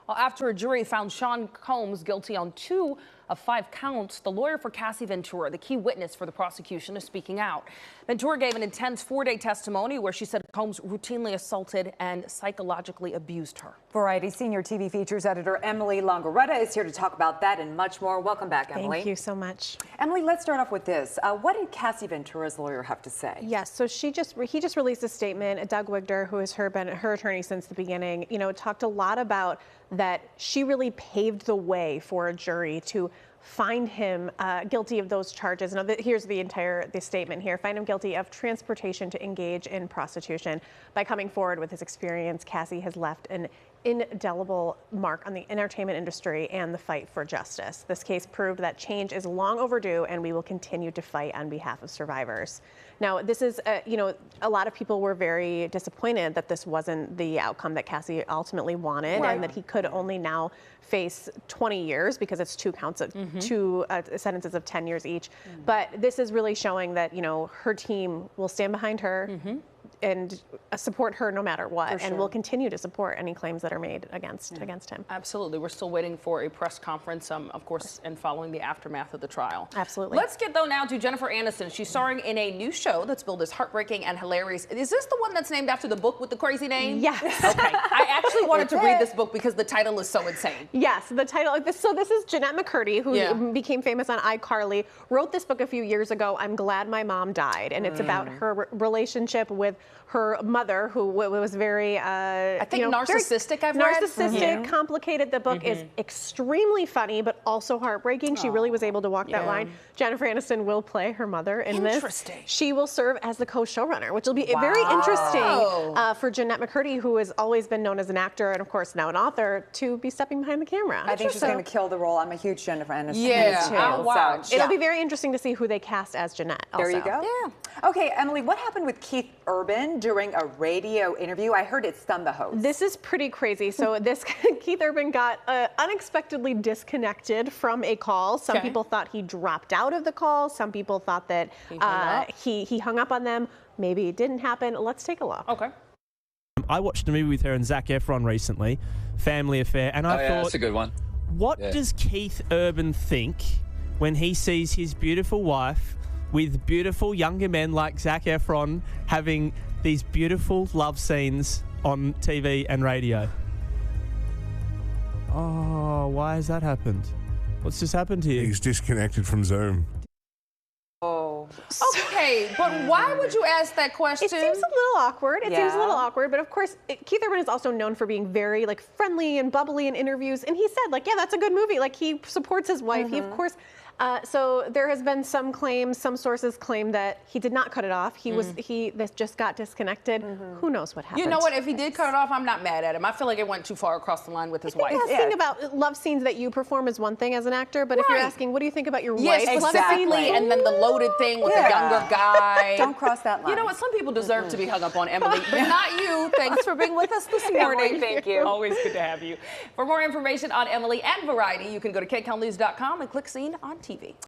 Well, after a jury found Sean Combs guilty on 2 of 5 counts, the lawyer for Cassie Ventura, the key witness for the prosecution, is speaking out. Ventura gave an intense 4-day testimony where she said Combs routinely assaulted and psychologically abused her. Variety senior TV features editor Emily Longeretta is here to talk about that and much more. Welcome back, Emily. Thank you so much. Emily, let's start off with this. What did Cassie Ventura's lawyer have to say? Yes, so he just released a statement. Doug Wigder, who has been her attorney since the beginning, talked a lot about that she really paved the way for a jury to find him guilty of those charges. Now, here's the statement here. Find him guilty of transportation to engage in prostitution. By coming forward with his experience, Cassie has left an indelible mark on the entertainment industry and the fight for justice. This case proved that change is long overdue, and we will continue to fight on behalf of survivors. Now, this is, a lot of people were very disappointed that this wasn't the outcome that Cassie ultimately wanted, and that he could only now face 20 years because it's 2 counts of 2 sentences of 10 years each. But this is really showing that, her team will stand behind her and support her no matter what, and will continue to support any claims that are made against him. Absolutely. We're still waiting for a press conference, of course, and following the aftermath of the trial. Absolutely. Let's get, though, now to Jennifer Aniston. She's starring in a new show that's billed as heartbreaking and hilarious. Is this the one that's named after the book with the crazy name? Yes. Okay. I actually wanted to read this book because the title is so insane. Yes, the title. So this is Jeanette McCurdy, who became famous on iCarly, wrote this book a few years ago, I'm Glad My Mom Died, and it's about her relationship with her mother, who was very, I think narcissistic, I've read. Narcissistic, complicated. The book is extremely funny, but also heartbreaking. She really was able to walk that line. Jennifer Aniston will play her mother in this. Interesting. She will serve as the co-showrunner, which will be very interesting for Jeanette McCurdy, who has always been known as an actor and, of course, now an author, to be stepping behind the camera. I think she's going to kill the role. I'm a huge Jennifer Aniston fan, I'll watch. It'll be very interesting to see who they cast as Jeanette. There you go. Yeah. Okay, Emily, what happened with Keith Urban during a radio interview? I heard it stunned the host. This is pretty crazy. So Keith Urban got unexpectedly disconnected from a call. Some people thought he dropped out of the call. Some people thought that he hung up on them. Maybe it didn't happen. Let's take a look. Okay. I watched a movie with her and Zac Efron recently, Family Affair, and I thought, that's a good one. What does Keith Urban think when he sees his beautiful wife with beautiful younger men like Zac Efron having these beautiful love scenes on TV and radio? Oh, why has that happened? What's just happened here? He's disconnected from Zoom. Okay, but why would you ask that question? It seems a little awkward. It seems a little awkward, but of course, Keith Urban is also known for being very friendly and bubbly in interviews. And he said, yeah, that's a good movie. He supports his wife. He, of course. So there has been some claims, some sources claim that he did not cut it off. This just got disconnected. Who knows what happened? You know what? If he did cut it off, I'm not mad at him. I feel like it went too far across the line with his wife. The thing about love scenes that you perform is one thing as an actor, but if you're asking, what do you think about your wife's love scene? And then the loaded thing with the younger guy. Don't cross that line. You know what? Some people deserve to be hung up on, Emily, but not you. Thanks for being with us this morning. Emily, thank you. Always good to have you. For more information on Emily and Variety, you can go to KCALnews.com and click Seen on TV.